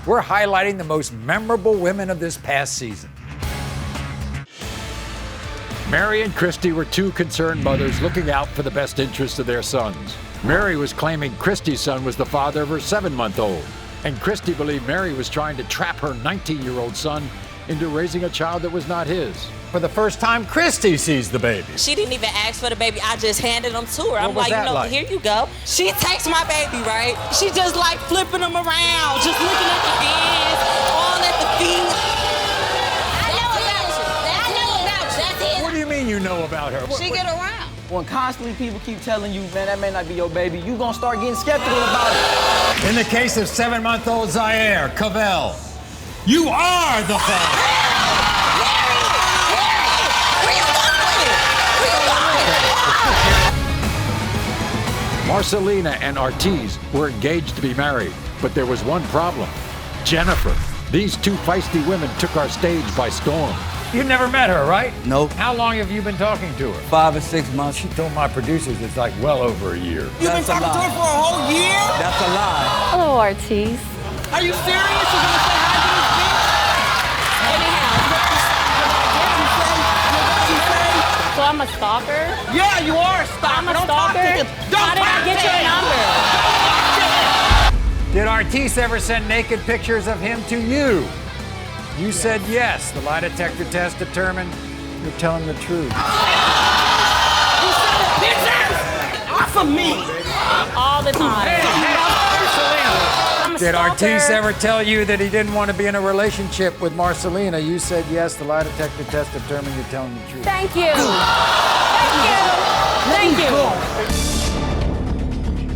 we're highlighting the most memorable women of this past season. Mary and Kristy were two concerned mothers looking out for the best interests of their sons. Mary was claiming Kristy's son was the father of her 7-month-old, and Kristy believed Mary was trying to trap her 19-year-old son into raising a child that was not his. For the first time, Kristy sees the baby. She didn't even ask for the baby. I just handed him to her. I'm What was like, that like? Here you go. She takes my baby, right? She just like flipping him around, just looking at the hands, all at the feet. What do you mean you know about her? She get around. When constantly people keep telling you, man, that may not be your baby, you gonna start getting skeptical about it. In the case of 7-month-old Zaire Cavell, you are the father. Marcellina and Ortiz were engaged to be married, but there was one problem. Jennifer. These two feisty women took our stage by storm. You never met her, right? Nope. How long have you been talking to her? 5 or 6 months. She told my producers it's like well over a year. You've been talking to her for a whole year? That's a lie. Hello, Ortiz. Are you serious? You're gonna say hi to this bitch? So I'm a stalker? Yeah, you are a stalker. I'm a Don't talk to stalker? him. How did I get your number? Did Ortiz ever send naked pictures of him to you? You said yes. The lie detector test determined you're telling the truth. Bitches! Off of me! All the time. I'm a Did stalker. Ortiz ever tell you that he didn't want to be in a relationship with Marcellina? You said yes. The lie detector test determined you're telling the truth. Thank you. Thank you. Thank you.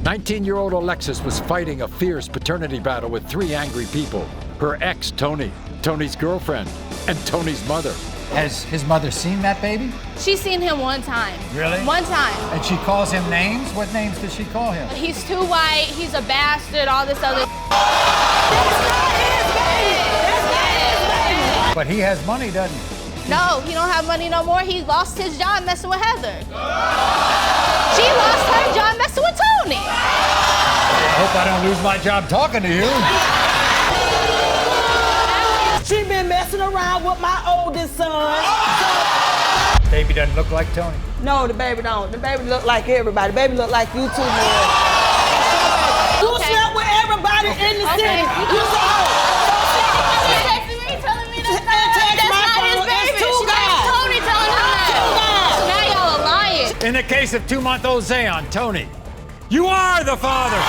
19-year-old Alexis was fighting a fierce paternity battle with 3 angry people. Her ex, Tony, Tony's girlfriend, and Tony's mother. Has his mother seen that baby? She's seen him one time. Really? One time. And she calls him names? What names does she call him? He's too white, he's a bastard, all this other. But he has money, doesn't he? No, he don't have money no more. He lost his job messing with Heather. She lost her job messing with Tony. I hope I don't lose my job talking to you. She been messing around with my oldest son. Baby doesn't look like Tony. No, the baby don't. The baby look like everybody. The baby look like you too, man. You slept with everybody in the city. You saw. In the case of 2-month-old Zayon, Tony, you are the father.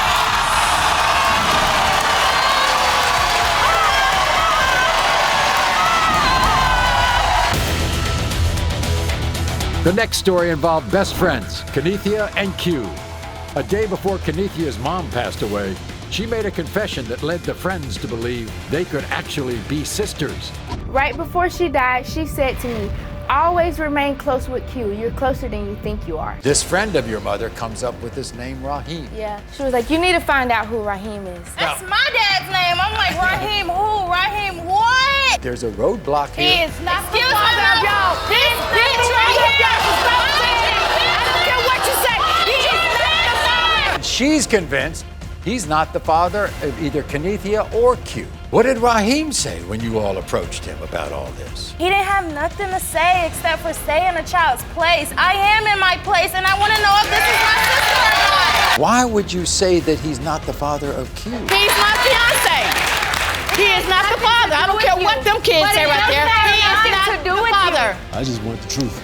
The next story involved best friends, Kenetha and Q. A day before Kenetha's mom passed away, she made a confession that led the friends to believe they could actually be sisters. Right before she died, she said to me, "Always remain close with Q. You're closer than you think you are." This friend of your mother comes up with this name, Raheem. Yeah. She was like, "You need to find out who Raheem is." That's my dad's name. I'm like, Raheem who? Raheem what? There's a roadblock He here. is not the father of y'all. This bitch right here. Stop saying it. I don't care what you say. He is not the father. She's convinced he's not the father of either Kenetha or Q. What did Raheem say when you all approached him about all this? He didn't have nothing to say except for stay in a child's place. I am in my place, and I want to know if this is my sister or not. Why would you say that he's not the father of Q? He's my fiance. He is not the father. I don't care what them kids say right there. He is not the father. I just want the truth.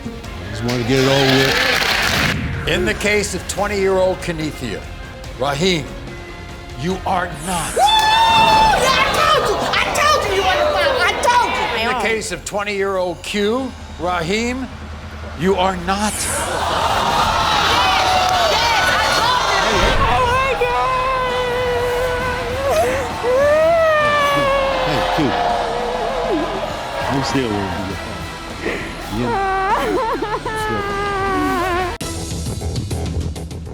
I just want to get it over with. In the case of 20-year-old Kenetha, Raheem, you are not. I told you you were the father. I told you. In the case of 20-year-old Q, Raheem, you are not. Hey, Q. I'm still want to be your father.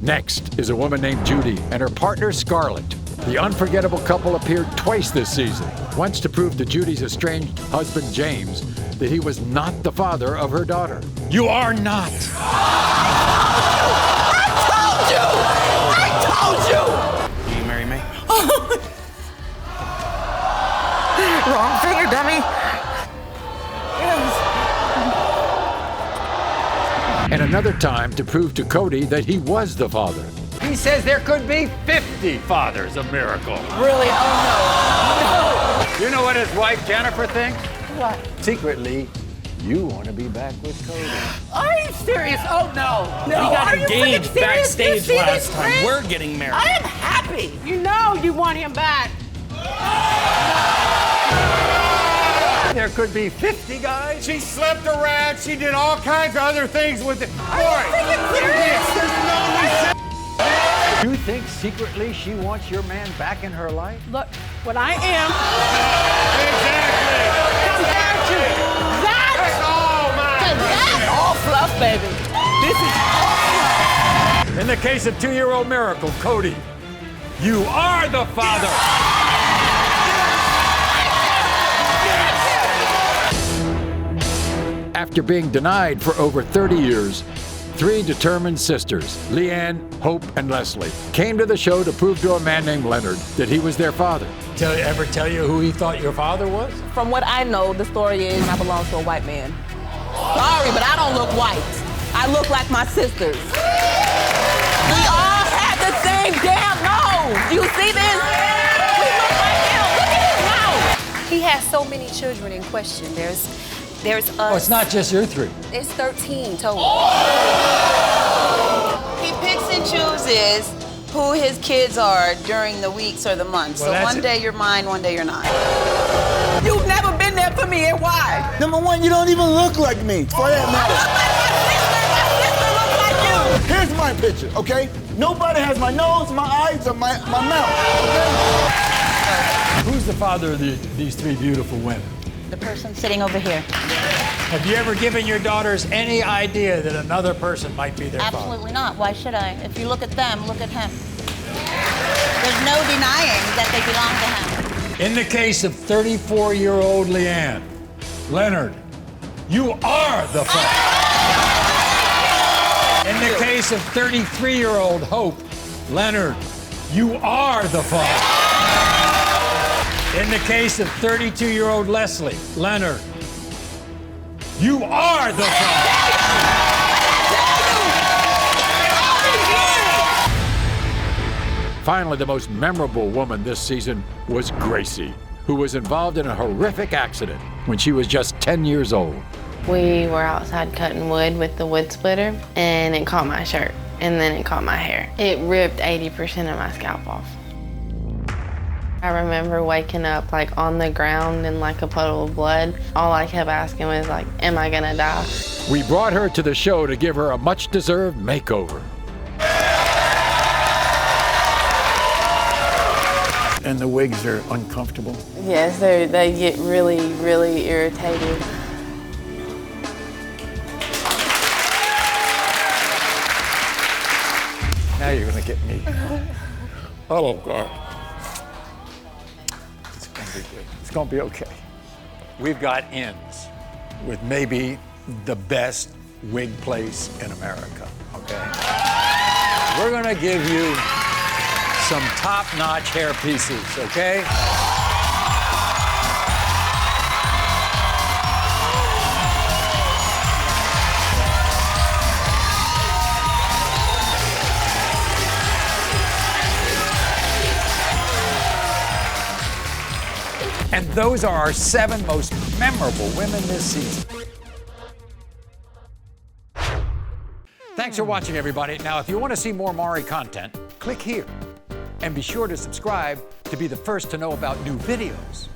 Next is a woman named Judy and her partner Scarlet. The unforgettable couple appeared twice this season, once to prove to Judy's estranged husband James that he was not the father of her daughter. You are not. I told you. Will you marry me? Mommy? And another time to prove to Cody that he was the father. He says there could be 50 fathers of miracle. Really? Oh, no. You know what his wife Jennifer thinks? What? Secretly, you want to be back with Cody. Are you serious? Oh, no. We got Are you freaking engaged serious? backstage You see last this time. ring? We're getting married. I am happy. You know you want him back. There could be 50 guys. She slept around. She did all kinds of other things with it. Are you freaking serious? You think secretly she wants your man back in her life? Look, what I am Exactly. compared to that. Oh, my. That's all fluff, baby. This is all fluff. In the case of 2-year-old Miracle, Cody, you are the father. After being denied for over 30 years, 3 determined sisters, Leann, Hope, and Leslie, came to the show to prove to a man named Leonard that he was their father. Ever tell you who he thought your father was? From what I know, the story is I belong to a white man. Sorry, but I don't look white. I look like my sisters. We all have the same damn nose. You see this? We look like him. Look at his mouth. He has so many children in question. There's us. Oh, it's not just your 3. It's 13 total. He picks and chooses who his kids are during the weeks or the months. Well, so one day you're mine, one day you're not. You've never been there for me, and why? Number one, you don't even look like me, for that matter. My sister looks like you. Here's my picture, okay? Nobody has my nose, my eyes, or my mouth, okay? Who's the father of these 3 beautiful women? The person sitting over here. Have you ever given your daughters any idea that another person might be their father? Absolutely not. Why should I? If you look at them, look at him. There's no denying that they belong to him. In the case of 34-year-old Leann, Leonard, you are the father. In the case of 33-year-old Hope, Leonard, you are the father. In the case of 32-year-old Leslie, Leonard, you are the father. Finally, the most memorable woman this season was Gracie, who was involved in a horrific accident when she was just 10 years old. We were outside cutting wood with the wood splitter, and it caught my shirt, and then it caught my hair. It ripped 80% of my scalp off. I remember waking up like on the ground in like a puddle of blood. All I kept asking was like, am I gonna die? We brought her to the show to give her a much-deserved makeover. And the wigs are uncomfortable. Yes, they get really, really irritated. Now you're gonna get me. Oh, God. It's gonna be good. It's gonna be okay. We've got ends with maybe the best wig place in America, okay? We're gonna give you some top-notch hair pieces, okay? And those are our 7 most memorable women this season. Thanks for watching, everybody. Now, if you want to see more Maury content, click here. And be sure to subscribe to be the first to know about new videos.